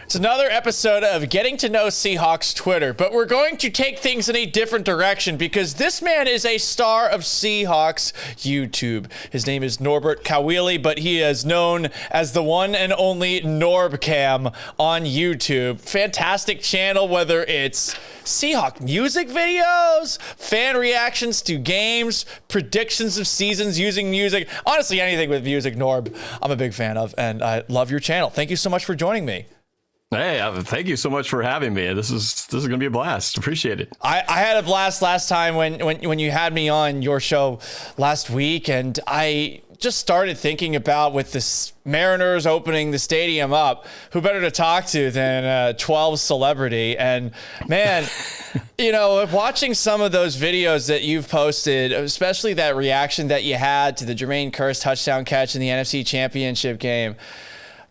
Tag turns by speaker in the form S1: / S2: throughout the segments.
S1: It's another episode of Getting to Know Seahawks Twitter, but we're going to take things in a different direction because this man is a star of Seahawks YouTube. His name is Norbert Kawili, but he is known as the one and only NorbCam on YouTube. Fantastic channel, whether it's Seahawk music videos, fan reactions to games, predictions of seasons using music. Honestly, anything with music, Norb, I'm a big fan of, and I love your channel. Thank you so much for joining me.
S2: Hey, thank you so much for having me. This is going to be a blast. Appreciate it.
S1: I had a blast last time when you had me on your show last week, and I just started thinking about, with the Mariners opening the stadium up, who better to talk to than a 12 celebrity. And man, you know, watching some of those videos that you've posted, especially that reaction that you had to the Jermaine Kearse touchdown catch in the NFC Championship game.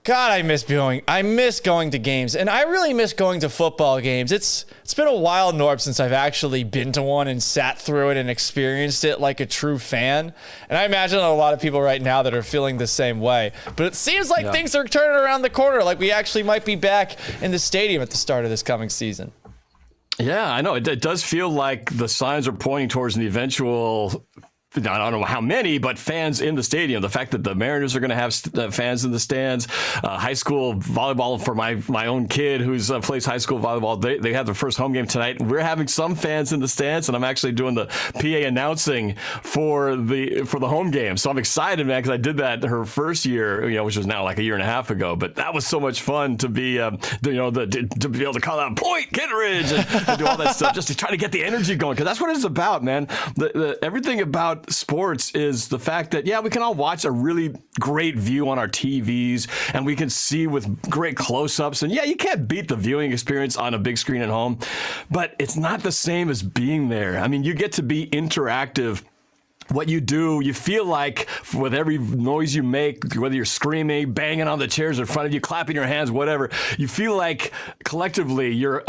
S1: God, I miss going to games, and I really miss going to football games. It's been a while, Norb, since I've actually been to one and sat through it and experienced it like a true fan. And I imagine a lot of people right now that are feeling the same way. But it seems like things are turning around the corner, like we actually might be back in the stadium at the start of this coming season.
S2: Yeah, I know. It does feel like the signs are pointing towards an eventual, I don't know how many, but fans in the stadium. The fact that the Mariners are going to have fans in the stands, high school volleyball for my own kid who's plays high school volleyball. They have their first home game tonight. We're having some fans in the stands, and I'm actually doing the PA announcing for the home game. So I'm excited, man, because I did that her first year, which was now like a year and a half ago. But that was so much fun to be, to be able to call out Point Kitteridge and do all that stuff just to try to get the energy going, because that's what it's about, man. Everything about sports is the fact that, we can all watch a really great view on our TVs and we can see with great close-ups, and you can't beat the viewing experience on a big screen at home, but it's not the same as being there. I mean, you get to be interactive. What you do, you feel like with every noise you make, whether you're screaming, banging on the chairs in front of you, clapping your hands, whatever, you feel like collectively you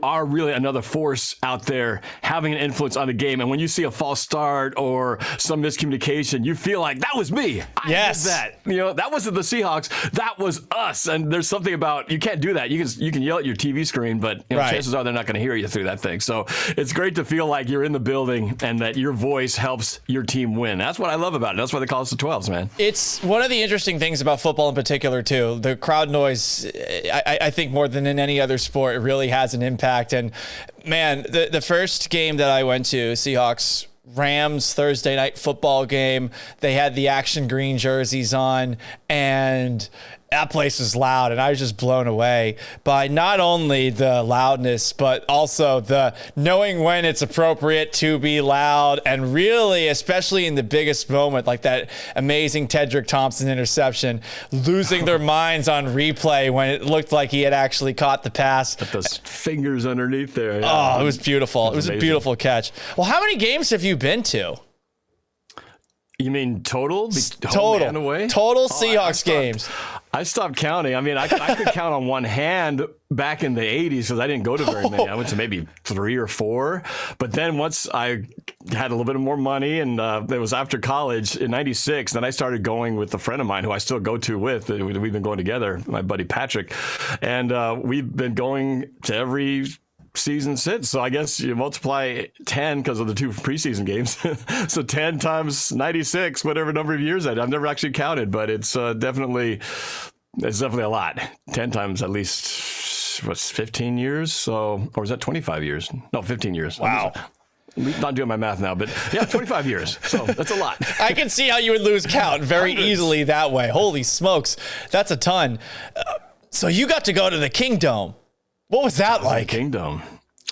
S2: are really another force out there having an influence on the game. And when you see a false start or some miscommunication, you feel like that was me. I did that. That wasn't the Seahawks. That was us. And there's something about, you can't do that. You can yell at your TV screen, but chances are they're not going to hear you through that thing. So it's great to feel like you're in the building and that your voice helps your team win. That's what I love about it. That's why they call us the 12s, man. It's
S1: one of the interesting things about football in particular, too. The crowd noise, I think more than in any other sport, it really has an impact. And man, the first game that I went to, Seahawks Rams Thursday night football game, they had the action green jerseys on, and that place was loud, and I was just blown away by not only the loudness, but also the knowing when it's appropriate to be loud, and really, especially in the biggest moment, like that amazing Tedrick Thompson interception, losing their minds on replay when it looked like he had actually caught the pass.
S2: Got those fingers underneath there.
S1: Oh, it was beautiful. It was amazing. A beautiful catch. Well, how many games have you been to?
S2: You mean total?
S1: Total.
S2: And away?
S1: Total Seahawks games.
S2: I stopped counting. I mean, I could count on one hand back in the 80s because I didn't go to very many. I went to maybe 3 or 4. But then once I had a little bit more money, and it was after college in 96, then I started going with a friend of mine who I still go to with. We've been going together, my buddy Patrick. And we've been going to every season since. So I guess you multiply 10 because of the 2 preseason games. So 10 times 96, whatever number of years I've never actually counted, but it's definitely a lot. 10 times at least, what's 15 years? So, or is that 25 years? No, 15 years.
S1: Wow.
S2: I'm not doing my math now, but 25 years. So that's a lot.
S1: I can see how you would lose count very easily that way. Holy smokes. That's a ton. So you got to go to the Kingdom. What was that like?
S2: Kingdom.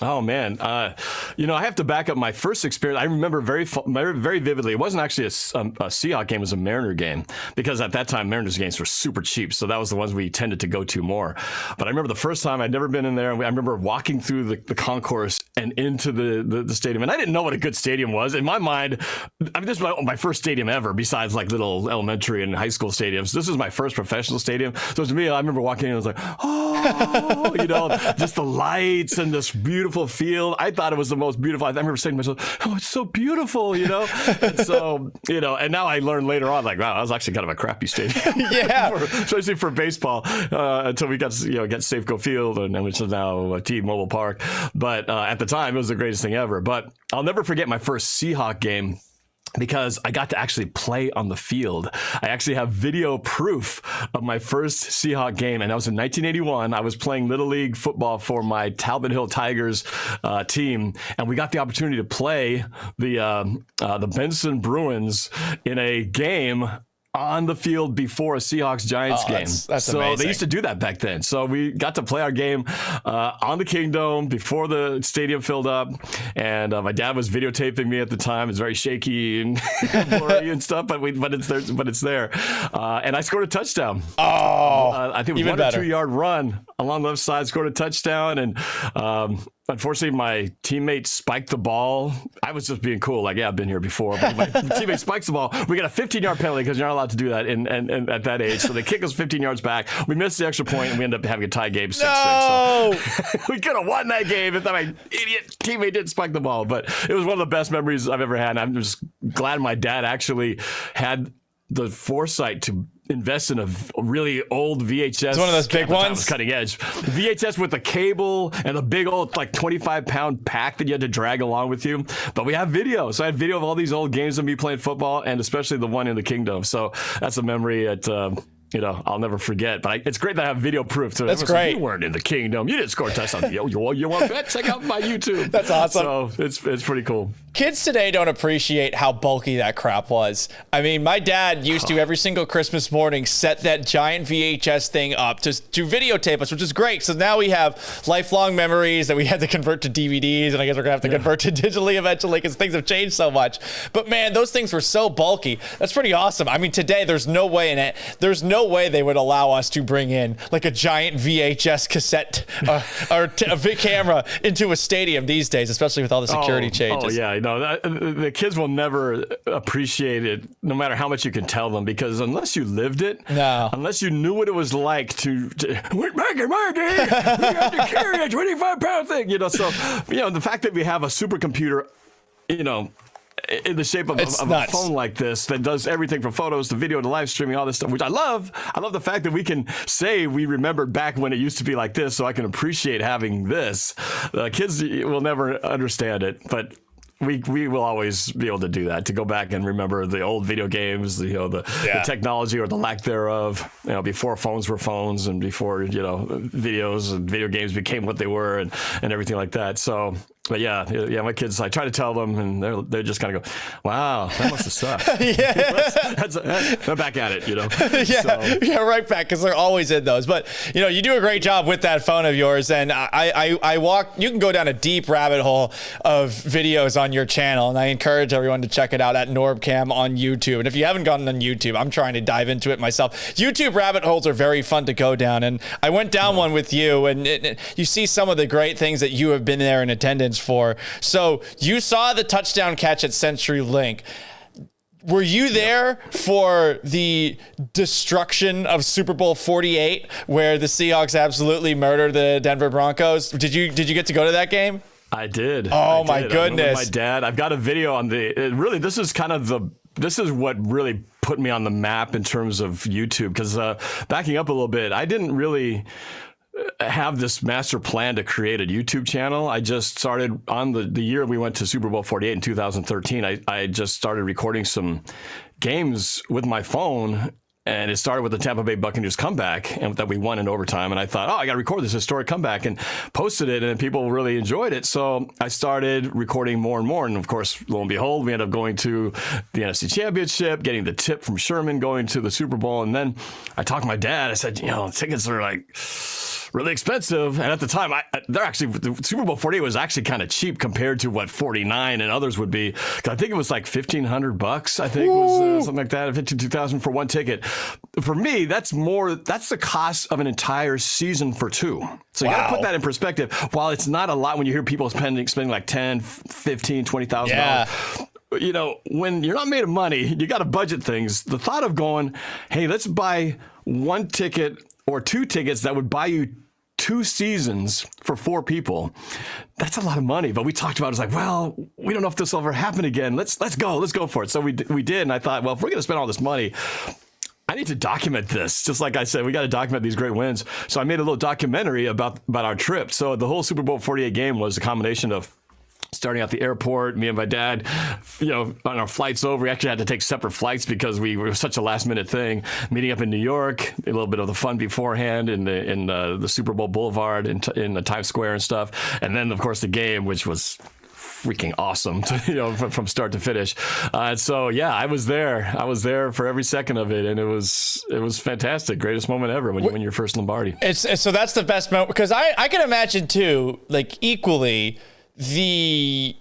S2: Oh, man. I have to back up my first experience. I remember very vividly. It wasn't actually a Seahawks game. It was a Mariner game, because at that time, Mariners games were super cheap. So that was the ones we tended to go to more. But I remember the first time, I'd never been in there. And I remember walking through the concourse and into the stadium. And I didn't know what a good stadium was. In my mind, I mean, this is my first stadium ever, besides like little elementary and high school stadiums. This was my first professional stadium. So to me, I remember walking in and I was like, oh, just the lights and this beautiful field. I thought it was the most beautiful. I remember saying to myself, oh, it's so beautiful, And so, and now I learned later on, like, wow, that was actually kind of a crappy stadium.
S1: Yeah.
S2: Especially for baseball, until we got Safeco Field, and which is now T-Mobile Park. But at the time, it was the greatest thing ever. But I'll never forget my first Seahawk game, because I got to actually play on the field. I actually have video proof of my first Seahawk game, and that was in 1981. I was playing Little League football for my Talbot Hill Tigers team, and we got the opportunity to play the Benson Bruins in a game on the field before a Seahawks-Giants game.
S1: That's
S2: so
S1: amazing.
S2: They used to do that back then. So we got to play our game on the Kingdome before the stadium filled up. And my dad was videotaping me at the time. It's very shaky and blurry and stuff, but it's there. And I scored a touchdown. I think it was a 1 or 2 yard run along the left side, scored a touchdown. And unfortunately, my teammate spiked the ball. I was just being cool, like, yeah, I've been here before. But my teammate spikes the ball. We got a 15-yard penalty because you're not allowed to do that and at that age. So they kick us 15 yards back. We missed the extra point, and we ended up having a tie game 6-6.
S1: No!
S2: So we could have won that game if my idiot teammate didn't spike the ball. But it was one of the best memories I've ever had. And I'm just glad my dad actually had the foresight to invest in a really old VHS.
S1: It's one of those big ones.
S2: Was cutting edge. VHS with the cable and the big old 25-pound pack that you had to drag along with you. But we have video. So I had video of all these old games of me playing football, and especially the one in the Kingdome. So that's a memory that I'll never forget. But it's great that I have video proof. So
S1: that's great.
S2: You weren't in the Kingdome. You didn't score a touchdown. You want to bet? Check out my YouTube.
S1: That's awesome.
S2: So it's pretty cool.
S1: Kids today don't appreciate how bulky that crap was. I mean, my dad used to every single Christmas morning set that giant VHS thing up to videotape us, which is great. So now we have lifelong memories that we had to convert to DVDs, and I guess we're going to have to convert to digitally eventually because things have changed so much. But man, those things were so bulky. That's pretty awesome. I mean, today there's no way they would allow us to bring in like a giant VHS cassette or a camera into a stadium these days, especially with all the security changes.
S2: Oh, yeah. The kids will never appreciate it, no matter how much you can tell them, because unless you lived it, unless you knew what it was like to back in my day, we had to carry a 25-pound thing, So, the fact that we have a supercomputer, in the shape of a phone like this that does everything from photos to video to live streaming, all this stuff, which I love. I love the fact that we can say we remembered back when it used to be like this, so I can appreciate having this. Kids will never understand it, but we will always be able to do that, to go back and remember the old video games, the technology or the lack thereof, before phones were phones and before, videos and video games became what they were and everything like that. So, but yeah, my kids, I try to tell them, and they're just kind of go, wow, that must have sucked. They're back at it,
S1: right back, because they're always in those. But, you do a great job with that phone of yours, and you can go down a deep rabbit hole of videos on your channel, and I encourage everyone to check it out at NorbCam on YouTube. And if you haven't gone on YouTube, I'm trying to dive into it myself. YouTube rabbit holes are very fun to go down, and I went down one with you, and you see some of the great things that you have been there in attendance for. So you saw the touchdown catch at CenturyLink. Were you there for the destruction of Super Bowl 48, where the Seahawks absolutely murdered the Denver Broncos? Did you get to go to that game?
S2: I did.
S1: Oh, my goodness.
S2: My dad, I've got a video on this is what really put me on the map in terms of YouTube, because backing up a little bit, I didn't really have this master plan to create a YouTube channel. I just started on the year we went to Super Bowl 48 in 2013. I just started recording some games with my phone, and it started with the Tampa Bay Buccaneers comeback, and that we won in overtime. And I thought, I got to record this historic comeback, and posted it, and people really enjoyed it. So I started recording more and more. And of course, lo and behold, we ended up going to the NFC Championship, getting the tip from Sherman, going to the Super Bowl. And then I talked to my dad. I said, tickets are like really expensive. And at the time, the Super Bowl 48 was actually kind of cheap compared to what 49 and others would be. I think it was like $1,500. I think it was something like that, $52,000 for one ticket. For me, that's the cost of an entire season for two. So you got to put that in perspective. While it's not a lot when you hear people spending like $10,000, $15,000, $20,000.
S1: Yeah.
S2: When you're not made of money, you got to budget things. The thought of going, hey, let's buy one ticket or two tickets that would buy you 2 seasons for 4 people. That's a lot of money. But we talked about it. It's like, well, we don't know if this will ever happen again. Let's go for it. So we did. And I thought, well, if we're going to spend all this money, I need to document this. Just like I said, we got to document these great wins. So I made a little documentary about our trip. So the whole Super Bowl 48 game was a combination of starting at the airport, me and my dad, on our flights over. We actually had to take separate flights because we were such a last minute thing. Meeting up in New York, a little bit of the fun beforehand in the Super Bowl Boulevard in the Times Square and stuff. And then, of course, the game, which was freaking awesome, from start to finish. So yeah, I was there. I was there for every second of it, and it was fantastic. Greatest moment ever when you win your first Lombardi.
S1: So that's the best moment, because I can imagine too, like equally, the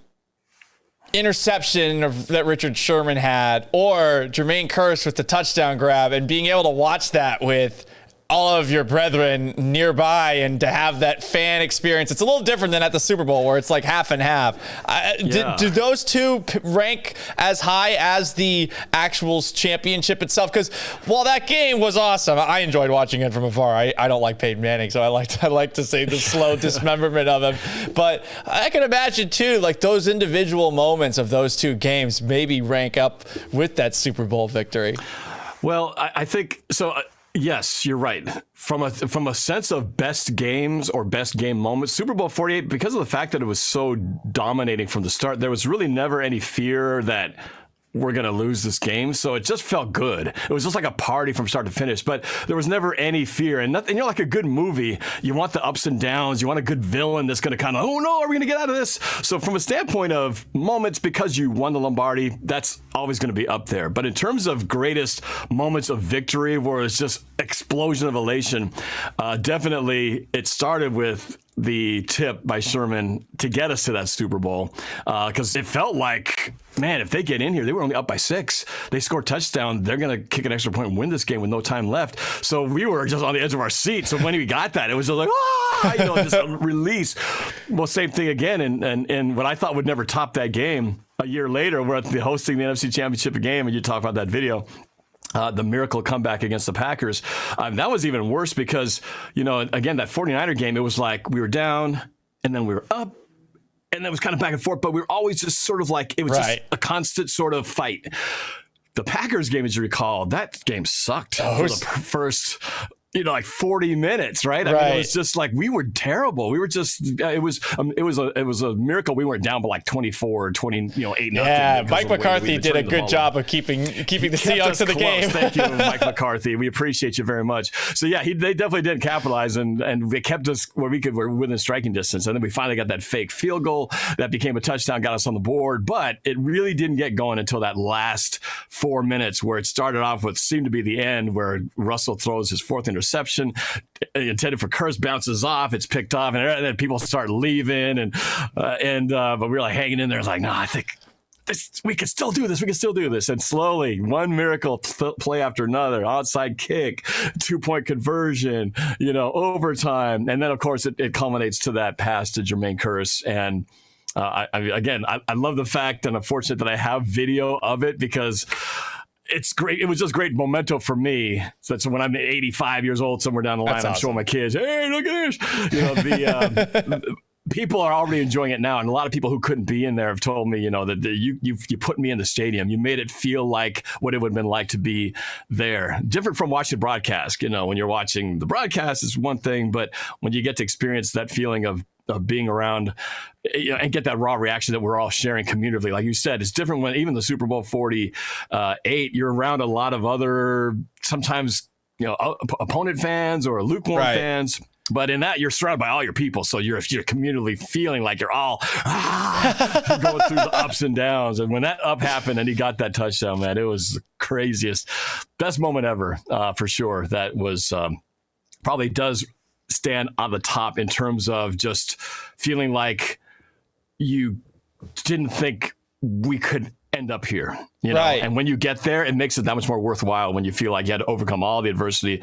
S1: interception that Richard Sherman had, or Jermaine Kearse with the touchdown grab, and being able to watch that with all of your brethren nearby and to have that fan experience. It's a little different than at the Super Bowl where it's like half and half. Do those two rank as high as the actual championship itself? Because while that game was awesome, I enjoyed watching it from afar. I don't like Peyton Manning, so I like to see the slow dismemberment of him. But I can imagine too, like those individual moments of those two games maybe rank up with that Super Bowl victory.
S2: Well, I think so. Yes, you're right. From a sense of best games or best game moments, Super Bowl 48, because of the fact that it was so dominating from the start, there was really never any fear that we're going to lose this game. So it just felt good. It was just like a party from start to finish, but there was never any fear. And nothing, like a good movie, you want the ups and downs. You want a good villain that's going to kind of, oh no, are we going to get out of this? So from a standpoint of moments, because you won the Lombardi, that's always going to be up there. But in terms of greatest moments of victory, where it's just explosion of elation, definitely it started with the tip by Sherman to get us to that Super Bowl, because it felt like, man, if they get in here, they were only up by 6. They score a touchdown, they're going to kick an extra point and win this game with no time left. So we were just on the edge of our seat. So when we got that, it was just like, just a release. Well, same thing again. And what I thought would never top that game, a year later, we're hosting the NFC Championship game, and you talk about that video. The miracle comeback against the Packers. That was even worse because, again, that 49er game, it was like we were down and then we were up and then it was kind of back and forth, but we were always just sort of like, it was just a constant sort of fight. The Packers game, as you recall, that game sucked for the first, like 40 minutes, right? I mean, it was just like, we were terrible. We were just, it was a miracle we weren't down by like 24, 8 nothing.
S1: Yeah, Mike McCarthy did a good job of keeping the Seahawks in the game.
S2: Thank you, Mike McCarthy. We appreciate you very much. So yeah, they definitely didn't capitalize, and they kept us where we're within striking distance. And then we finally got that fake field goal that became a touchdown, got us on the board. But it really didn't get going until that last 4 minutes, where it started off with seemed to be the end, where Russell throws his 4th interception intended for Kearse, bounces off, it's picked off, and then people start leaving, but we were like hanging in there. It's like, no, I think we can still do this. And slowly, one miracle play after another, outside kick, 2-point conversion, overtime, and then of course it culminates to that pass to Jermaine Kearse. And I love the fact, and I'm fortunate that I have video of it, because it's great. It was just great memento for me. So when I'm 85 years old, somewhere down the line, I'm showing my kids, hey, look at this. People are already enjoying it now. And a lot of people who couldn't be in there have told me, that you put me in the stadium. You made it feel like what it would have been like to be there. Different from watching the broadcast. When you're watching the broadcast, is one thing, but when you get to experience that feeling of being around, and get that raw reaction that we're all sharing communally. Like you said, it's different when even the Super Bowl 48, you're around a lot of other, sometimes, opponent fans or lukewarm fans. But in that, you're surrounded by all your people. So you're communally feeling like you're all going through the ups and downs. And when that up happened and he got that touchdown, man, it was the craziest, best moment ever, for sure. That was probably does stand on the top in terms of just feeling like you didn't think we could end up here, you know.
S1: Right.
S2: And when you get there, it makes it that much more worthwhile when you feel like you had to overcome all the adversity.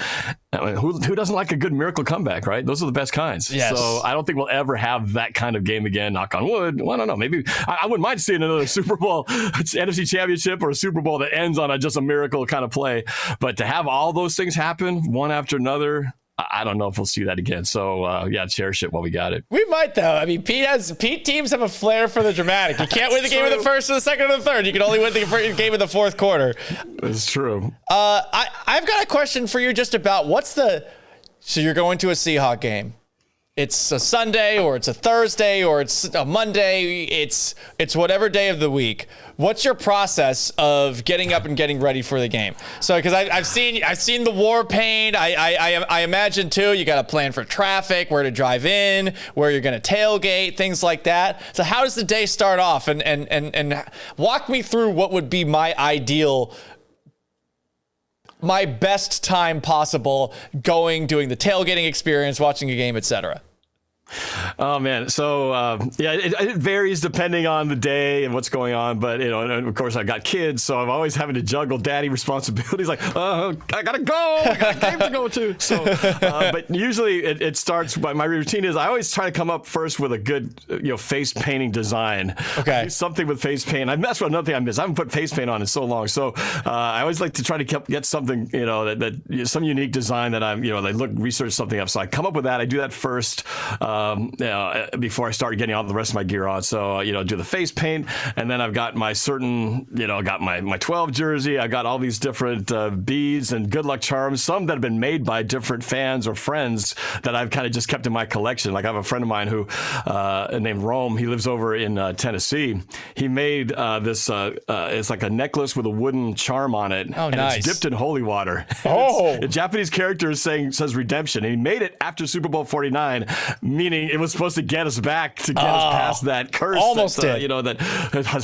S2: I mean, who doesn't like a good miracle comeback, right? Those are the best kinds.
S1: Yes.
S2: So I don't think we'll ever have that kind of game again, knock on wood. Well, I don't know. Maybe I wouldn't mind seeing another Super Bowl, NFC Championship or a Super Bowl that ends on just a miracle kind of play. But to have all those things happen one after another, I don't know if we'll see that again. So, cherish it while we got it.
S1: We might, though. I mean, Pete teams have a flair for the dramatic. You can't win the game in the first or the second or the third. You can only win the game in the fourth quarter.
S2: That's true.
S1: I've got a question for you just about so you're going to a Seahawks game. It's a Sunday or it's a Thursday or it's a Monday. It's whatever day of the week. What's your process of getting up and getting ready for the game? So, because I've seen the war paint. I imagine too. You got to plan for traffic, where to drive in, where you're going to tailgate, things like that. So, how does the day start off? And walk me through what would be my best time possible doing the tailgating experience, watching a game, etc.
S2: Oh man, so it varies depending on the day and what's going on. But and of course I got kids, so I'm always having to juggle daddy responsibilities. Like, I gotta go, I got a game to go to. So, but usually it starts. My routine is I always try to come up first with a good face painting design.
S1: Okay,
S2: do something with face paint. That's another thing I miss. I haven't put face paint on in so long. So I always like to try to get something that some unique design that I'm research something up. So I come up with that. I do that first. Before I start getting all the rest of my gear on. So, do the face paint, and then I've got my got my 12 jersey. I got all these different beads and good luck charms, some that have been made by different fans or friends that I've kind of just kept in my collection. Like I have a friend of mine who, named Rome, he lives over in Tennessee. He made this, it's like a necklace with a wooden charm on it.
S1: Oh,
S2: and
S1: nice.
S2: It's dipped in holy water.
S1: Oh.
S2: A Japanese character says redemption. And he made it after Super Bowl 49, meaning it was supposed to get us back, to get us past that curse that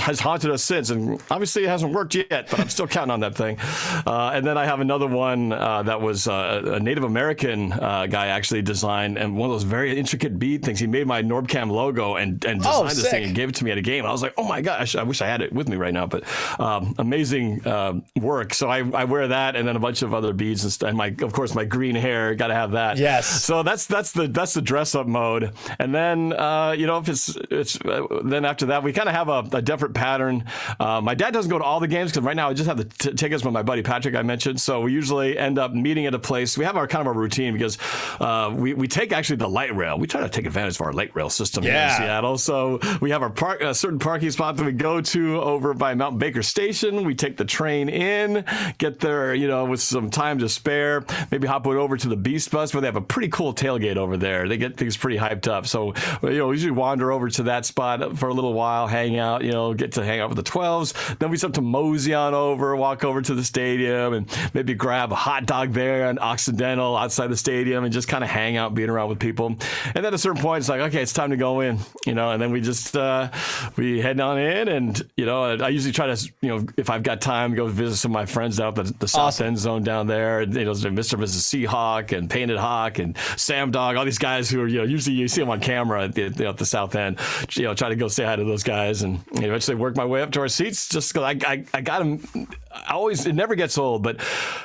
S2: has haunted us since. And obviously it hasn't worked yet, but I'm still counting on that thing. And then I have another one that was a Native American guy actually designed, and one of those very intricate bead things. He made my NorbCam logo and designed this thing and gave it to me at a game. I was like, oh my gosh, I wish I had it with me right now. But amazing work. So I wear that, and then a bunch of other beads, and of course my green hair. Got to have that.
S1: Yes.
S2: So that's the dress up mode. And then, if it's then after that, we kind of have a different pattern. My dad doesn't go to all the games because right now I just have the tickets with my buddy Patrick I mentioned. So we usually end up meeting at a place. We have our routine because we take actually the light rail. We try to take advantage of our light rail system here in Seattle. So we have a certain parking spot that we go to over by Mount Baker Station. We take the train in, get there, with some time to spare. Maybe hop over to the Beast Bus where they have a pretty cool tailgate over there. They get things pretty hyped up. So, we usually wander over to that spot for a little while, hang out, get to hang out with the 12s. Then we start to mosey on over, walk over to the stadium and maybe grab a hot dog there on Occidental outside the stadium and just kind of hang out, being around with people. And then at a certain point, it's like, okay, it's time to go in, and then we just, we head on in and, I usually try to, if I've got time, go visit some of my friends down at the South End Zone down there. And, Mr. and Mrs. Seahawk and Painted Hawk and Sam Dog, all these guys who are, usually you see them on camera at the South End, try to go say hi to those guys and eventually work my way up to our seats just because I got them. It never gets old, but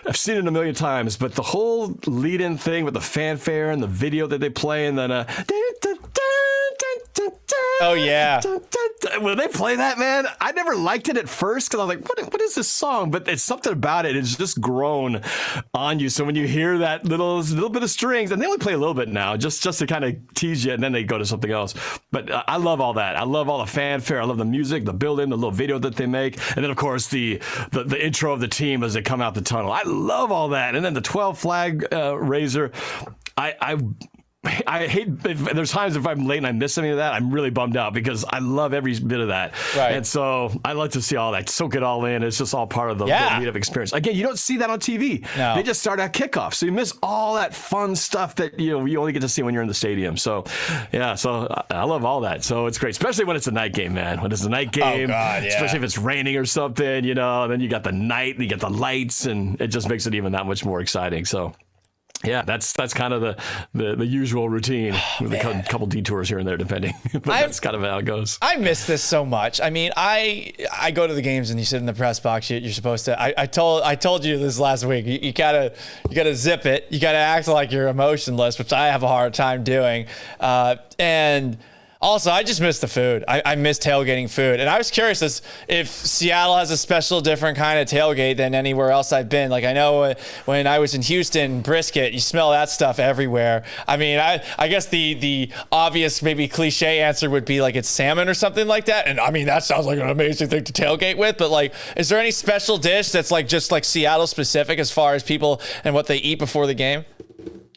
S2: I've seen it a million times. But the whole lead-in thing with the fanfare and the video that they play and then
S1: oh yeah,
S2: when they play that, man, I never liked it at first because I was like, what is this song? But it's something about it. It's just grown on you. So when you hear that little bit of strings, and they only play a little bit now, just to kind of tease you, and then they go to something else. But I love all that. I love all the fanfare. I love the music, the build-in, the little video that they make, and then of course the intro of the team as they come out the tunnel. I love all that, and then the 12 flag raiser. I hate if there's times if I'm late and I miss any of that, I'm really bummed out because I love every bit of that.
S1: Right.
S2: And so I like to see all that, soak it all in. It's just all part of the meetup experience. Again, you don't see that on TV.
S1: No.
S2: They just start at kickoff. So you miss all that fun stuff that you only get to see when you're in the stadium. So so I love all that. So it's great, especially when it's a night game, man. When it's a night game, especially if it's raining or something, then you got the night, you get the lights, and it just makes it even that much more exciting. So Yeah, that's kind of the usual routine with a couple detours here and there, depending. But that's kind of how it goes.
S1: I miss this so much. I mean, I go to the games and you sit in the press box. You're supposed to. I told you this last week. You gotta zip it. You gotta act like you're emotionless, which I have a hard time doing. And also, I just miss the food. I miss tailgating food. And I was curious if Seattle has a special, different kind of tailgate than anywhere else I've been. Like, I know when I was in Houston, brisket, you smell that stuff everywhere. I mean, I guess the obvious, maybe cliche answer would be like it's salmon or something like that. And I mean, that sounds like an amazing thing to tailgate with. But like, is there any special dish that's like just like Seattle specific as far as people and what they eat before the game?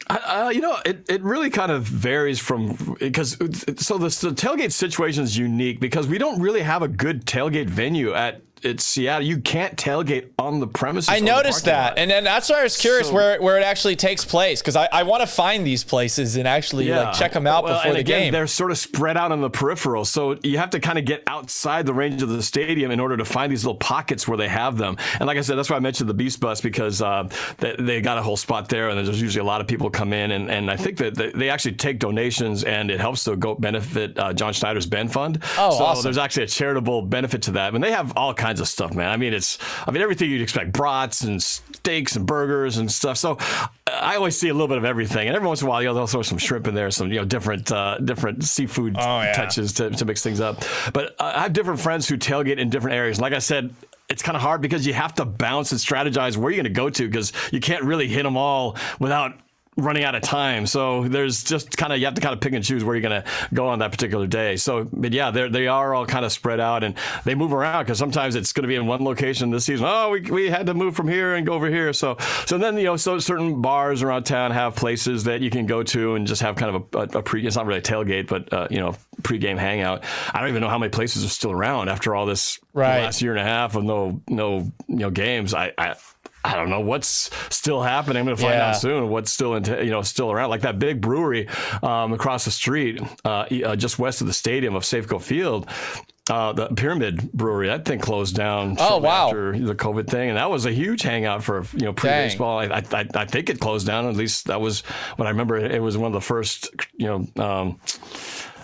S2: It really kind of varies because the tailgate situation is unique because we don't really have a good tailgate venue at Seattle. You can't tailgate on the premises.
S1: I noticed that, and then that's why I was curious where it actually takes place, because I want to find these places and actually like check them out before the game.
S2: They're sort of spread out on the peripheral, so you have to kind of get outside the range of the stadium in order to find these little pockets where they have them. And like I said, that's why I mentioned the Beast Bus, because they got a whole spot there, and there's usually a lot of people come in, and I think that they actually take donations, and it helps to go benefit John Schneider's Ben Fund.
S1: Oh,
S2: so
S1: awesome.
S2: There's actually a charitable benefit to that. I mean, they have all kinds of stuff, man. I mean, everything you'd expect: brats and steaks and burgers and stuff. So I always see a little bit of everything, and every once in a while, they'll throw some shrimp in there, some different seafood touches to mix things up. But I have different friends who tailgate in different areas. Like I said, it's kind of hard because you have to bounce and strategize where you're going to go to, because you can't really hit them all without running out of time. So there's just you have to kind of pick and choose where you're going to go on that particular day. So, but yeah, they are all kind of spread out, and they move around because sometimes it's going to be in one location this season. Oh, we had to move from here and go over here. So then, so certain bars around town have places that you can go to and just have kind of a pre, it's not really a tailgate, but pre-game hangout. I don't even know how many places are still around after all this last year and a half of no games. I don't know what's still happening. I'm going to find out soon what's still around. Like that big brewery across the street, just west of the stadium of Safeco Field, the Pyramid Brewery. That thing closed down after the COVID thing, and that was a huge hangout for pre-baseball. I think it closed down. At least that was what I remember. It was one of the first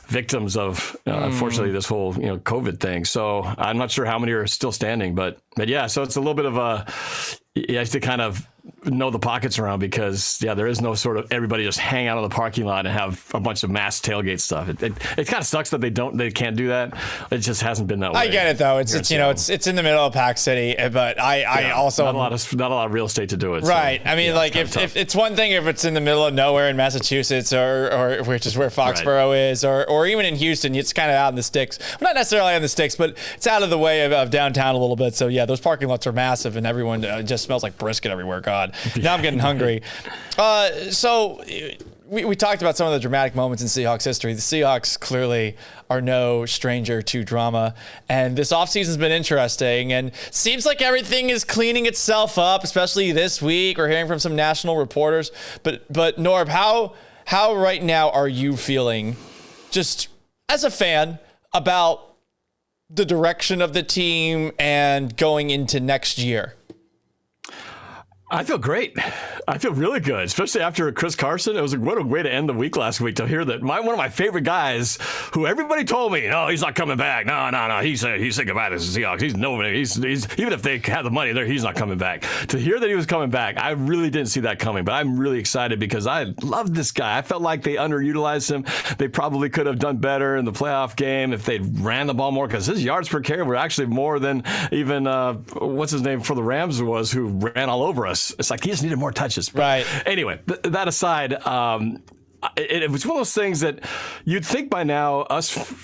S2: victims of unfortunately this whole COVID thing. So I'm not sure how many are still standing, but yeah. So it's a little bit of you have to kind of know the pockets around, because there is no sort of everybody just hang out in the parking lot and have a bunch of mass tailgate stuff. It kind of sucks that they can't do that. It just hasn't been that way.
S1: I get it though. It's it's in the middle of Pack City, but I also
S2: not a lot of real estate to do it.
S1: Right.
S2: So,
S1: I mean, if it's one thing if it's in the middle of nowhere in Massachusetts or which is where Foxborough is, or even in Houston, it's kind of out in the sticks. Well, not necessarily on the sticks, but it's out of the way of downtown a little bit. So yeah, those parking lots are massive, and everyone just smells like brisket everywhere. God. Now I'm getting hungry. So we talked about some of the dramatic moments in Seahawks history. The Seahawks clearly are no stranger to drama, and this offseason's been interesting, and seems like everything is cleaning itself up, especially this week. We're hearing from some national reporters. But Norb, how right now are you feeling, just as a fan, about the direction of the team and going into next year?
S2: I feel great. I feel really good, especially after Chris Carson. It was what a way to end the week last week, to hear that one of my favorite guys, who everybody told me, no, he's not coming back. No, he's saying goodbye to the Seahawks. He's even if they had the money there, he's not coming back. To hear that he was coming back, I really didn't see that coming, but I'm really excited because I love this guy. I felt like they underutilized him. They probably could have done better in the playoff game if they'd ran the ball more, because his yards per carry were actually more than even what's his name for the Rams was, who ran all over us. It's like he just needed more touches. But
S1: right.
S2: Anyway, that aside, it was one of those things that you'd think by now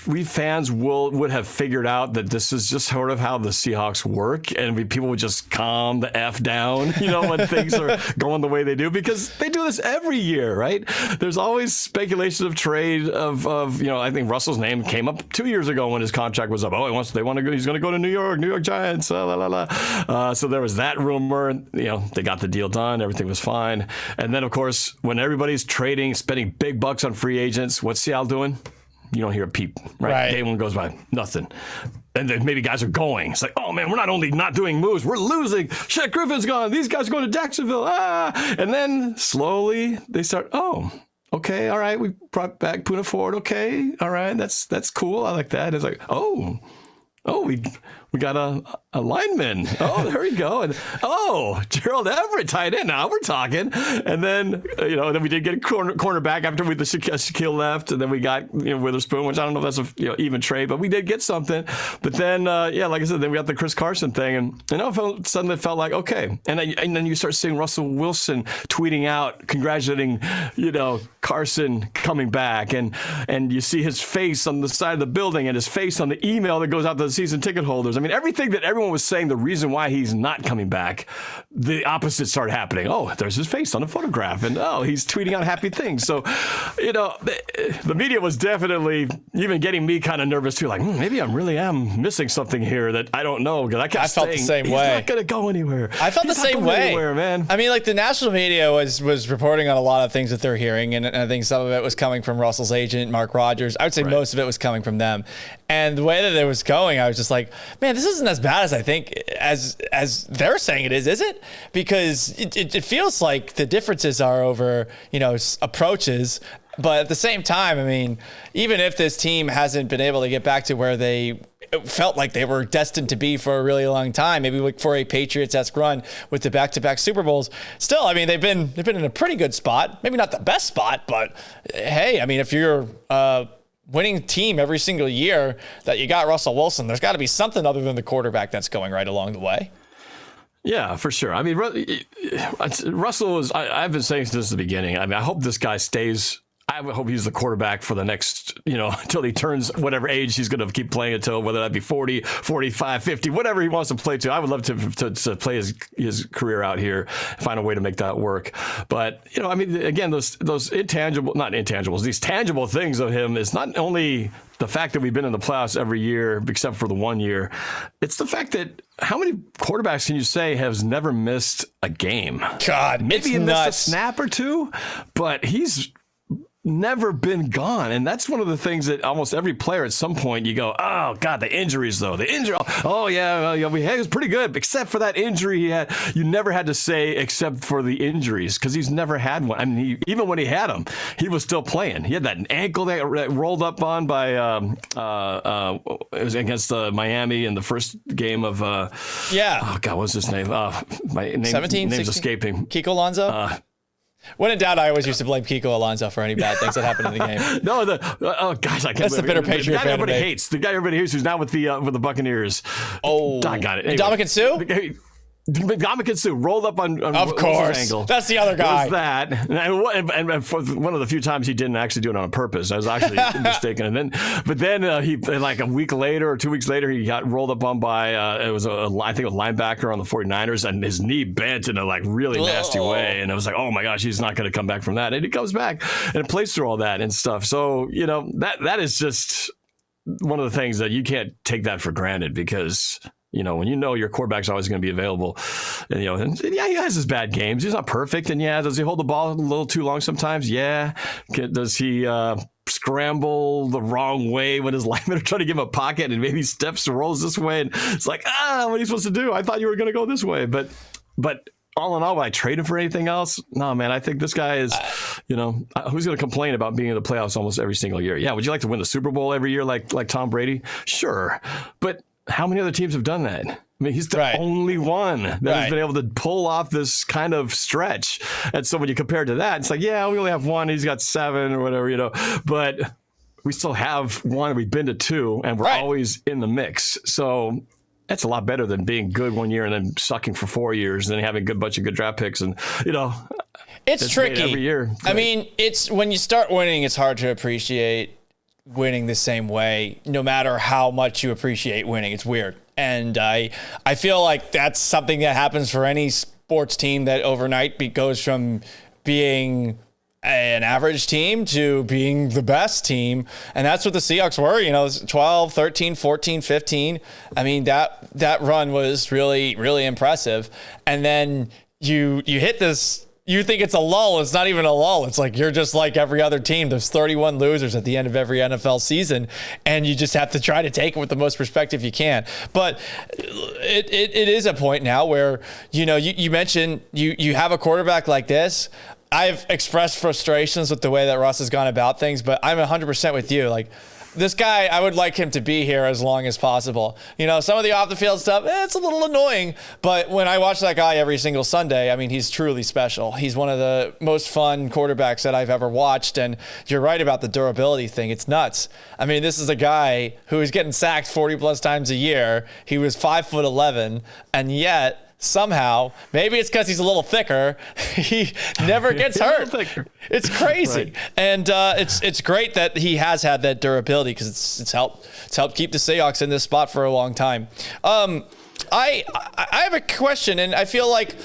S2: we fans would have figured out that this is just sort of how the Seahawks work, and people would just calm the F down, when things are going the way they do, because they do this every year, right? There's always speculation of trade of I think Russell's name came up 2 years ago when his contract was up. Oh, he's going to go to New York Giants, so there was that rumor. They got the deal done, everything was fine, and then of course when everybody's trading, spending big bucks on free agents, what's Seattle doing? You don't hear a peep, right? Game one goes by, nothing. And then maybe guys are going. It's like, oh man, we're not only not doing moves, we're losing. Shaq Griffin's gone. These guys are going to Jacksonville. And then slowly they start, oh, okay, all right, we brought back Puna Ford. Okay, all right, that's cool. I like that. It's like, oh, we got a lineman. Oh, there we go. And Gerald Everett tight end. Now we're talking. And then then we did get a cornerback after the Shaquille left, and then we got Witherspoon, which I don't know if that's a even trade, but we did get something. But then like I said, then we got the Chris Carson thing, and suddenly it felt like okay. And then you start seeing Russell Wilson tweeting out, congratulating Carson coming back, and you see his face on the side of the building and his face on the email that goes out to the season ticket holders. I mean, everything that everyone was saying, the reason why he's not coming back, the opposite started happening. Oh, there's his face on a photograph, and he's tweeting out happy things. So, the media was definitely even getting me kind of nervous too. Like, maybe I really am missing something here that I don't know, because I felt the same way. He's not going to go anywhere.
S1: I felt the same way, man. I mean, like the national media was reporting on a lot of things that they're hearing, and I think some of it was coming from Russell's agent, Mark Rogers. I would say most of it was coming from them. And the way that it was going, I was just like, man, this isn't as bad as I think as they're saying it is it? Because it feels like the differences are over, approaches. But at the same time, I mean, even if this team hasn't been able to get back to where they felt like they were destined to be for a really long time, maybe like for a Patriots-esque run with the back-to-back Super Bowls, still, I mean, they've been in a pretty good spot. Maybe not the best spot, but hey, I mean, if you're winning team every single year that you got Russell Wilson, there's got to be something other than the quarterback that's going right along the way.
S2: Yeah, for sure. I mean, Russell is, I've been saying since the beginning, I mean, I hope this guy stays. I hope he's the quarterback for the next, until he turns whatever age he's going to keep playing until, whether that be 40, 45, 50, whatever he wants to play to. I would love to play his career out here, find a way to make that work. But, I mean, again, those these tangible things of him is not only the fact that we've been in the playoffs every year, except for the 1 year. It's the fact that how many quarterbacks can you say has never missed a game?
S1: God,
S2: maybe he missed a snap or two, but he's never been gone. And that's one of the things that almost every player at some point you go, oh God, the injuries though, oh yeah, he was pretty good, except for that injury he had. You never had to say except for the injuries, because he's never had one. I mean, even when he had them, he was still playing. He had that ankle that rolled up on by it was against Miami in the first game of oh God, what's his name? My name's
S1: 16?
S2: Escaping.
S1: Kiko Alonso? When in doubt, I always used to blame Kiko Alonso for any bad things that happened in the game.
S2: No, gosh, I can't.
S1: That's the bitter Patriot fan.
S2: The guy everybody hates, who's now with the Buccaneers.
S1: Oh,
S2: I got it. Anyway,
S1: Ndamukong Suh?
S2: Ndamukong Suh rolled up on
S1: of course.
S2: Ankle.
S1: That's the other guy.
S2: Was that, and for one of the few times he didn't actually do it on purpose. I was actually mistaken. And then he, like a week later or 2 weeks later, he got rolled up on by I think a linebacker on the 49ers, and his knee bent in a really nasty way. And I was like, oh my gosh, he's not going to come back from that. And he comes back and plays through all that and stuff. So that is just one of the things that you can't take that for granted, because when your quarterback's always going to be available, and he has his bad games. He's not perfect, and does he hold the ball a little too long sometimes? Yeah. Does he scramble the wrong way when his linemen are trying to give him a pocket, and maybe steps and rolls this way, and it's like, what are you supposed to do? I thought you were going to go this way, but all in all, would I trade him for anything else? No, man. I think this guy is, who's going to complain about being in the playoffs almost every single year? Yeah, would you like to win the Super Bowl every year like Tom Brady? Sure, but how many other teams have done that? I mean, he's the only one that has been able to pull off this kind of stretch. And so when you compare it to that, it's like, yeah, we only have one. He's got 7 or whatever, but we still have one. We've been to 2, and we're always in the mix. So that's a lot better than being good 1 year and then sucking for 4 years and then having a bunch of good draft picks. And,
S1: it's tricky
S2: every year.
S1: I mean, it's when you start winning, it's hard to appreciate winning the same way, no matter how much you appreciate winning. It's weird. And I feel like that's something that happens for any sports team that overnight goes from being an average team to being the best team. And that's what the Seahawks were, 12, 13, 14, 15. I mean, that run was really, really impressive. And then you hit this you think it's a lull. It's not even a lull. It's like you're just like every other team. There's 31 losers at the end of every NFL season, and you just have to try to take it with the most perspective you can. But it is a point now where, you mentioned you have a quarterback like this. I've expressed frustrations with the way that Russ has gone about things, but I'm 100% with you. Like, this guy, I would like him to be here as long as possible. Some of the off the field stuff, it's a little annoying, but when I watch that guy every single Sunday, I mean, he's truly special. He's one of the most fun quarterbacks that I've ever watched, and you're right about the durability thing. It's nuts. I mean, this is a guy who is getting sacked 40 plus times a year. He was 5'11", and yet somehow, maybe it's because he's a little thicker, he never gets hurt. It's crazy. Right. And it's great that he has had that durability, because it's helped keep the Seahawks in this spot for a long time. I have a question, and I feel like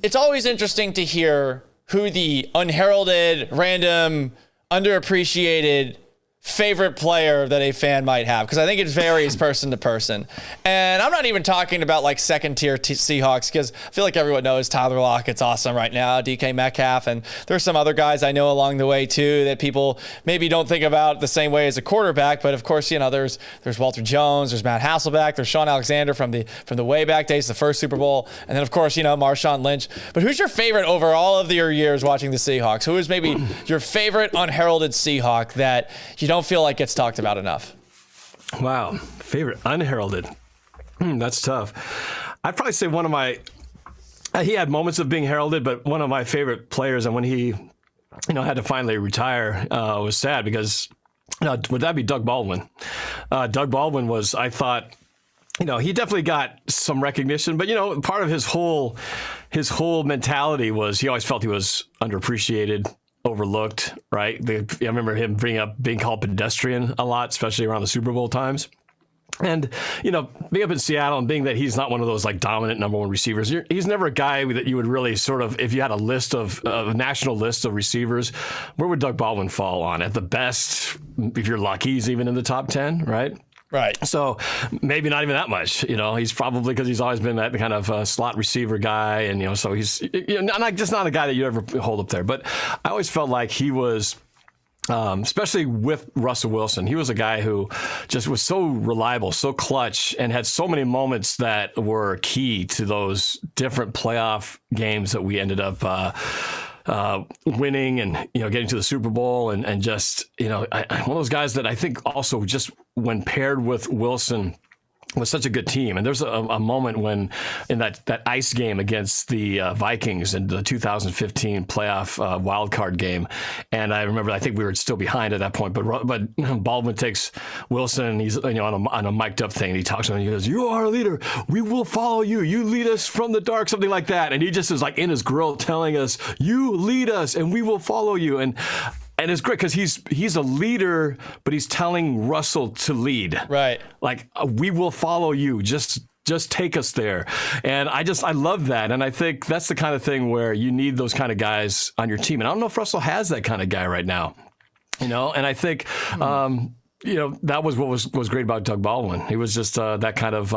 S1: it's always interesting to hear who the unheralded, random, underappreciated favorite player that a fan might have, because I think it varies person to person. And I'm not even talking about like second tier Seahawks, because I feel like everyone knows Tyler Lockett's awesome right now, DK Metcalf, and there's some other guys I know along the way too that people maybe don't think about the same way as a quarterback. But of course, there's Walter Jones, there's Matt Hasselbeck, there's Sean Alexander from the way back days, the first Super Bowl, and then of course Marshawn Lynch. But who's your favorite over all of your years watching the Seahawks? Who is maybe your favorite unheralded Seahawk that you don't feel like gets talked about enough?
S2: Wow. Favorite unheralded. That's tough. I'd probably say one of my, he had moments of being heralded, but one of my favorite players, and when he, had to finally retire, was sad, because would that be Doug Baldwin? Doug Baldwin was, I thought, he definitely got some recognition, but part of his whole mentality was he always felt he was underappreciated, overlooked, right? I remember him being called pedestrian a lot, especially around the Super Bowl times. And, being up in Seattle and being that he's not one of those like dominant number one receivers, he's never a guy that you would really sort of, if you had a national list of receivers, where would Doug Baldwin fall on? At the best, if you're lucky, he's even in the top 10, right?
S1: Right. So
S2: maybe not even that much, he's probably, because he's always been that kind of slot receiver guy. And, so he's just not a guy that you ever hold up there. But I always felt like he was, especially with Russell Wilson, he was a guy who just was so reliable, so clutch, and had so many moments that were key to those different playoff games that we ended up winning and, getting to the Super Bowl and just, one of those guys that I think also just when paired with Wilson was such a good team. And there's a moment when in that ice game against the Vikings in the 2015 playoff wild card game. And I remember, I think we were still behind at that point, but Baldwin takes Wilson and he's on a mic'd up thing. And he talks to him and he goes, "You are a leader. We will follow you. You lead us from the dark," something like that. And he just is like in his grill telling us, "You lead us and we will follow you." And it's great because he's a leader, but he's telling Russell to lead.
S1: Right.
S2: Like, we will follow you. Just take us there. And I love that. And I think that's the kind of thing where you need those kind of guys on your team. And I don't know if Russell has that kind of guy right now. And I think, that was what was great about Doug Baldwin. He was just that kind of,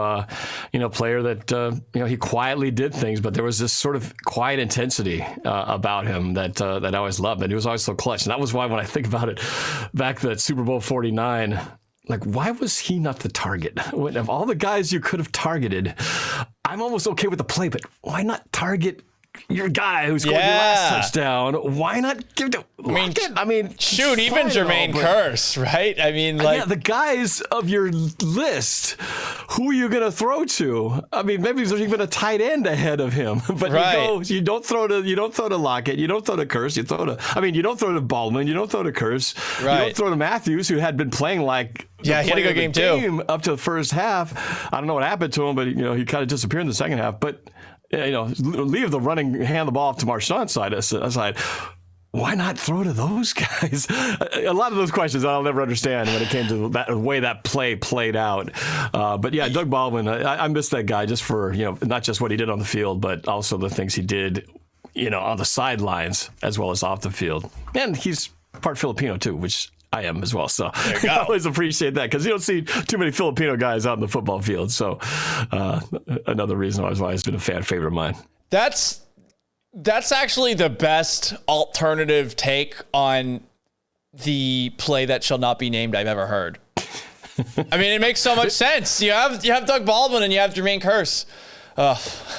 S2: player that, he quietly did things, but there was this sort of quiet intensity about him that I always loved. And he was always so clutch. And that was why when I think about it, back at Super Bowl 49, like, why was he not the target? Of all the guys you could have targeted, I'm almost okay with the play, but why not target your guy who scored your last touchdown? Why not give it to Lockett?
S1: Shoot, even Jermaine Kearse, right?
S2: The guys of your list, who are you going to throw to? Maybe there's even a tight end ahead of him, but you don't throw to Lockett, you don't throw to Kearse, you don't throw to Baldwin, you don't throw to Kearse, you don't throw to Matthews, who had been playing like
S1: he had a good game too
S2: up to the first half. I don't know what happened to him, but he kind of disappeared in the second half. But leave the running, hand the ball off to Marshawn's side. Why not throw to those guys? A lot of those questions I'll never understand when it came to the way that play played out. But yeah, Doug Baldwin, I miss that guy just for, not just what he did on the field, but also the things he did, on the sidelines as well as off the field. And he's part Filipino too, which I am as well. So I always appreciate that because you don't see too many Filipino guys out in the football field. So another reason why he's been a fan favorite of mine.
S1: That's That's actually the best alternative take on the play that shall not be named I've ever heard. I mean, it makes so much sense. You have Doug Baldwin and you have Jermaine Kearse.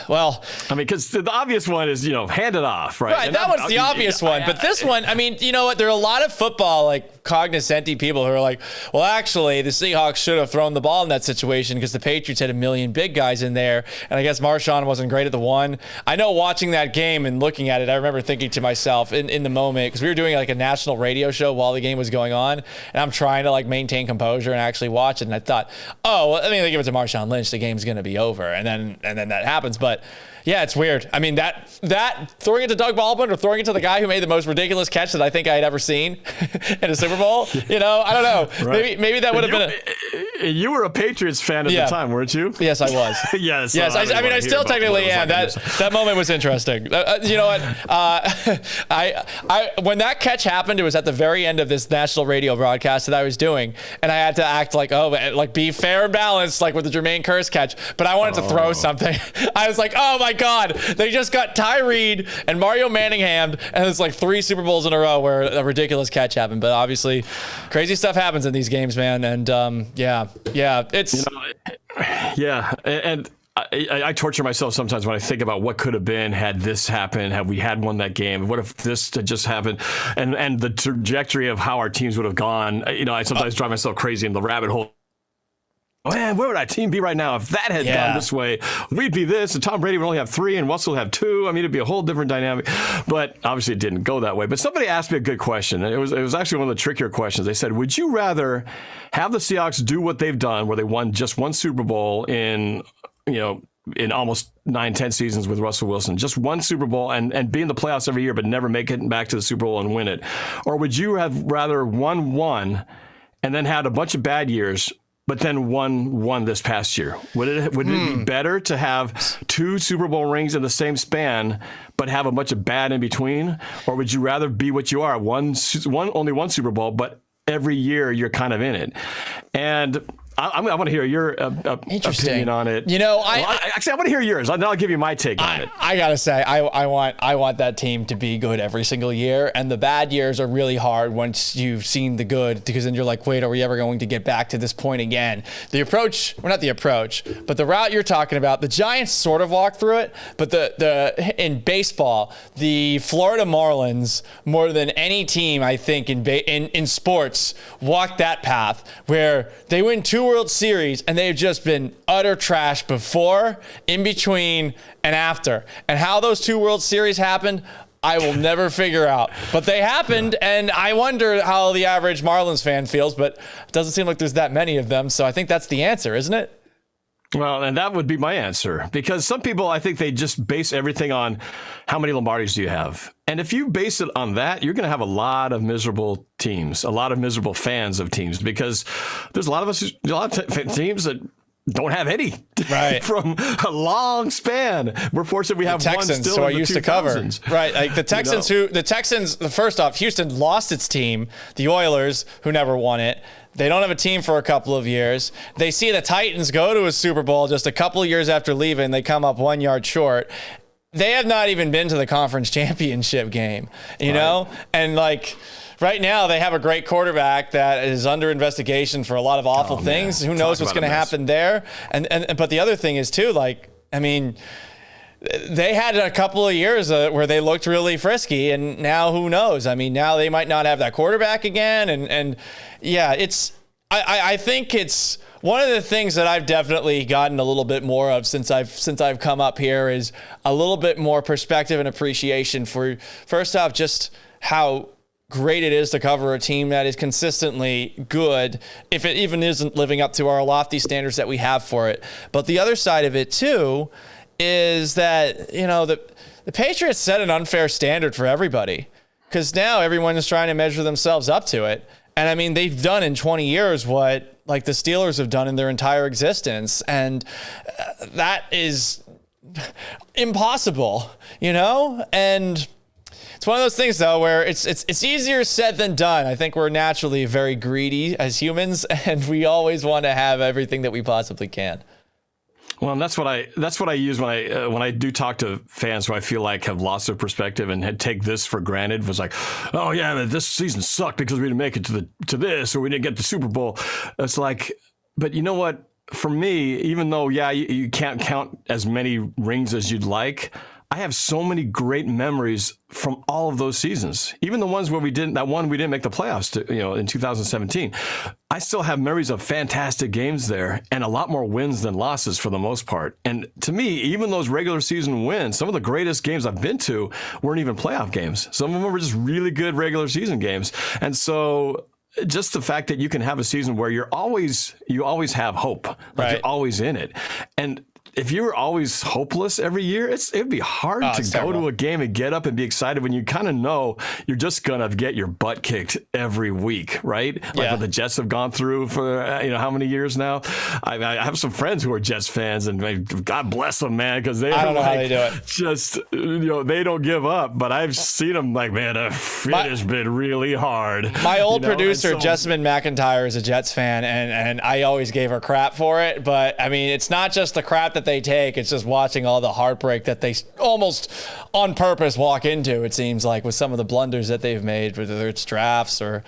S1: Well,
S2: I mean, because the obvious one is, hand it off, right?
S1: Right,
S2: and
S1: that one's the obvious one. But this one, I mean, you know what? There are a lot of football, like, cognoscenti people who are like, well, actually, the Seahawks should have thrown the ball in that situation because the Patriots had a million big guys in there. And I guess Marshawn wasn't great at the one. I know watching that game and looking at it, I remember thinking to myself in the moment, because we were doing like a national radio show while the game was going on. And I'm trying to like maintain composure and actually watch it. And I thought, oh, well, I mean, they give it to Marshawn Lynch, the game's going to be over. And then that happens. But yeah, it's weird. I mean, that throwing it to Doug Baldwin or throwing it to the guy who made the most ridiculous catch that I think I had ever seen in a Super Bowl, I don't know. Right. Maybe that would have been
S2: You were a Patriots fan at the time, weren't you?
S1: Yes, I was.
S2: Yes.
S1: Yes. I mean, I still technically am. That moment was interesting. You know what? When that catch happened, it was at the very end of this national radio broadcast that I was doing, and I had to act like be fair and balanced, like with the Jermaine Kearse catch. But I wanted to throw something. I was like, oh my God, they just got Tyreed and Mario Manningham, and it's like 3 Super Bowls in a row where a ridiculous catch happened. But obviously, crazy stuff happens in these games, man. And it's
S2: and I torture myself sometimes when I think about what could have been had this happened, had we had won that game. What if this had just happened, and the trajectory of how our teams would have gone. I sometimes drive myself crazy in the rabbit hole. Man, where would our team be right now if that had gone this way? We'd be this, and Tom Brady would only have 3, and Russell would have 2. I mean, it'd be a whole different dynamic. But obviously, it didn't go that way. But somebody asked me a good question. It was actually one of the trickier questions. They said, would you rather have the Seahawks do what they've done, where they won just 1 Super Bowl in almost 9-10 seasons with Russell Wilson, just 1 Super Bowl and be in the playoffs every year, but never make it back to the Super Bowl and win it? Or would you have rather won 1 and then had a bunch of bad years, but then won this past year? Would it be better to have 2 Super Bowl rings in the same span, but have a bunch of bad in between? Or would you rather be what you are, only one Super Bowl, but every year you're kind of in it? And I want to hear your opinion on it. I want to hear yours. Then I'll give you my take on it.
S1: I gotta say, I want that team to be good every single year, and the bad years are really hard once you've seen the good, because then you're like, wait, are we ever going to get back to this point again? The route you're talking about, the Giants sort of walked through it, but in baseball, the Florida Marlins, more than any team, I think in sports, walked that path where they win 2 World Series and they've just been utter trash before, in between, and after. And how those 2 World Series happened, I will never figure out. But they happened, and I wonder how the average Marlins fan feels, but it doesn't seem like there's that many of them, so I think that's the answer, isn't it?
S2: Well, and that would be my answer, because some people, I think they just base everything on how many Lombardis do you have. And if you base it on that, you're going to have a lot of miserable teams, a lot of miserable fans of teams, because there's a lot of teams that don't have any,
S1: right?
S2: From a long span. We're fortunate we have
S1: Texans,
S2: one still
S1: so
S2: in the
S1: I used
S2: 2000s.
S1: to cover. Right, like the Texans, first off, Houston lost its team, the Oilers, who never won it. They don't have a team for a couple of years. They see the Titans go to a Super Bowl just a couple of years after leaving. They come up 1 yard short. They have not even been to the conference championship game, you know? And right now they have a great quarterback that is under investigation for a lot of awful things. Who knows what's going to happen there? But the other thing is too, they had a couple of years where they looked really frisky, and now who knows? I mean, now they might not have that quarterback again. And yeah, I think it's one of the things that I've definitely gotten a little bit more of since I've come up here is a little bit more perspective and appreciation for, first off, just how great it is to cover a team that is consistently good, if it even isn't living up to our lofty standards that we have for it. But the other side of it too is that, the Patriots set an unfair standard for everybody, because now everyone is trying to measure themselves up to it. And I mean, they've done in 20 years what the Steelers have done in their entire existence. And that is impossible, and it's one of those things though, where it's easier said than done. I think we're naturally very greedy as humans, and we always want to have everything that we possibly can.
S2: Well, and that's what I use when I do talk to fans who I feel like have lost their perspective and take this for granted. It was like, oh yeah, this season sucked because we didn't make it to this, or we didn't get the Super Bowl. It's like, but you know what? For me, even though you can't count as many rings as you'd like, I have so many great memories from all of those seasons. Even the ones where we didn't make the playoffs in 2017. I still have memories of fantastic games there and a lot more wins than losses for the most part. And to me, even those regular season wins, some of the greatest games I've been to weren't even playoff games. Some of them were just really good regular season games. And so just the fact that you can have a season where you always have hope, like
S1: right.
S2: You're always in it. And if you were always hopeless every year, it'd be hard to go to a game and get up and be excited when you kind of know you're just going to get your butt kicked every week, right? Like what the Jets have gone through for, how many years now? I have some friends who are Jets fans, and God bless them, man, because I don't know how they do it. Just, they don't give up, but I've seen them like, man, it has been really hard.
S1: My old producer, Jessamine McIntyre, is a Jets fan, and I always gave her crap for it, but I mean, it's not just the crap that they take, it's just watching all the heartbreak that they almost on purpose walk into, it seems like, with some of the blunders that they've made, whether it's drafts or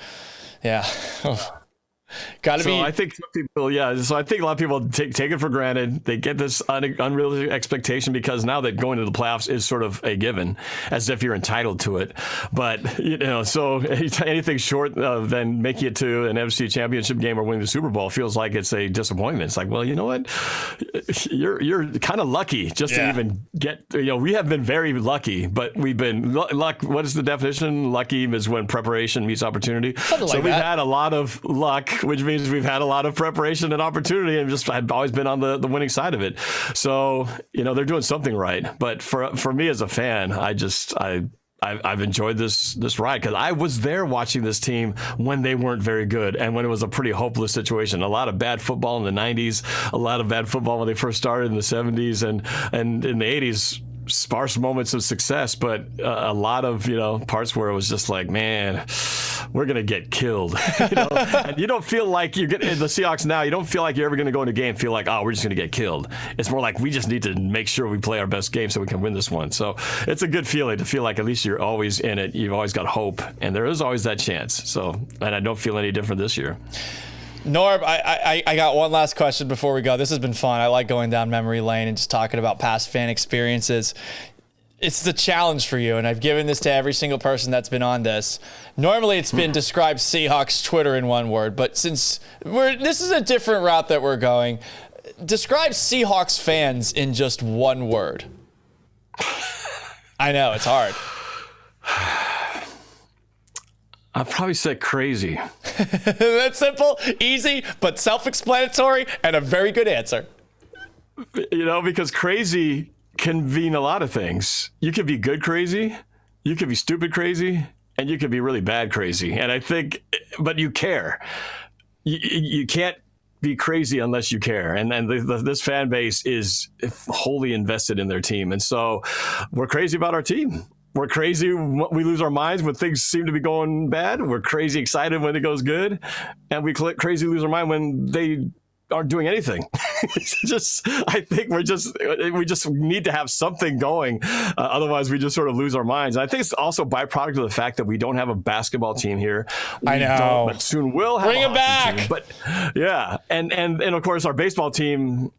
S1: I think some people, so I think a lot of people take it for granted. They get this unrealistic expectation because now that going to the playoffs is sort of a given, as if you're entitled to it. But, so anything short of then making it to an NFC Championship game or winning the Super Bowl feels like it's a disappointment. It's like, well, you know what? You're kind of lucky just to even get, we have been very lucky, but we've been luck. What is the definition? Lucky is when preparation meets opportunity. So we've had a lot of luck, which means we've had a lot of preparation and opportunity, and I've always been on the winning side of it. So, they're doing something right. But for me as a fan, I've enjoyed this ride because I was there watching this team when they weren't very good and when it was a pretty hopeless situation. A lot of bad football in the 90s, a lot of bad football when they first started in the 70s, and in the 80s, sparse moments of success, but a lot of parts where it was just like, man, we're gonna get killed. And you don't feel like you're getting the Seahawks now. You don't feel like you're ever gonna go in a game and feel like, oh, we're just gonna get killed. It's more like we just need to make sure we play our best game so we can win this one. So it's a good feeling to feel like at least you're always in it. You've always got hope, and there is always that chance. So, and I don't feel any different this year. Norb, I got one last question before we go. This has been fun. I like going down memory lane and just talking about past fan experiences. It's the challenge for you, and I've given this to every single person that's been on this. Normally, it's been describe Seahawks Twitter in one word, but since this is a different route that we're going, describe Seahawks fans in just one word. I know, it's hard.
S2: I'd probably say crazy.
S1: That's simple, easy, but self-explanatory, and a very good answer.
S2: Because crazy can mean a lot of things. You could be good crazy, you could be stupid crazy, and you could be really bad crazy. And I think, but you care. You can't be crazy unless you care. And this fan base is wholly invested in their team. And so we're crazy about our team. We're crazy. We lose our minds when things seem to be going bad. We're crazy excited when it goes good. And we crazy lose our mind when they aren't doing anything. I think we just need to have something going. Otherwise, we just sort of lose our minds. And I think it's also a byproduct of the fact that we don't have a basketball team here.
S1: I know.
S2: But soon we'll have
S1: Bring it back.
S2: Team. But yeah. And of course, our baseball team,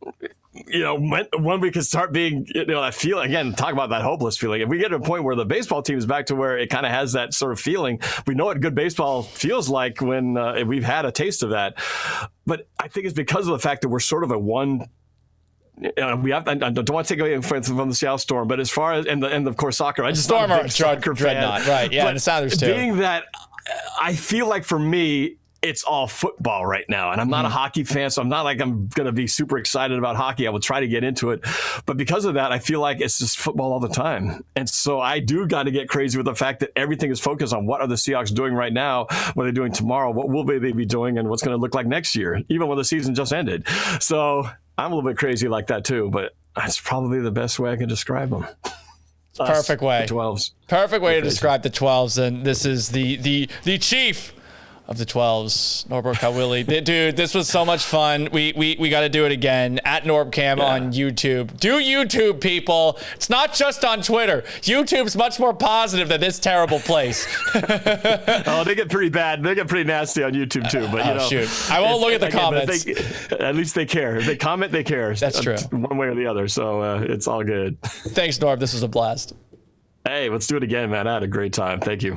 S2: when we can start being, I feel, again, talk about that hopeless feeling. If we get to a point where the baseball team is back to where it kind of has that sort of feeling, we know what good baseball feels like when we've had a taste of that. But I think it's because of the fact that we're sort of a one. I don't want to take away from the Seattle Storm, but as far as and of course soccer, I just
S1: Storm or Dreadnought, right? Yeah, and the Sounders too.
S2: Being that, I feel like for me, it's all football right now. And I'm not a hockey fan, so I'm not like I'm going to be super excited about hockey. I will try to get into it. But because of that, I feel like it's just football all the time. And so I do got to get crazy with the fact that everything is focused on what are the Seahawks doing right now, what are they doing tomorrow, what will they be doing, and what's going to look like next year, even when the season just ended. So I'm a little bit crazy like that too, but that's probably the best way I can describe them.
S1: Perfect way.
S2: The 12s.
S1: Perfect way to describe the 12s. And this is the chief of the 12s, Norbert Kawili. Dude, this was so much fun. We got to do it again at NorbCam on YouTube. Do YouTube, people. It's not just on Twitter. YouTube's much more positive than this terrible place.
S2: Oh, they get pretty bad. They get pretty nasty on YouTube too. But
S1: shoot, I won't look at the comments.
S2: At least they care. If they comment, they care.
S1: That's true.
S2: One way or the other. So it's all good.
S1: Thanks, Norb. This was a blast.
S2: Hey, let's do it again, man. I had a great time. Thank you.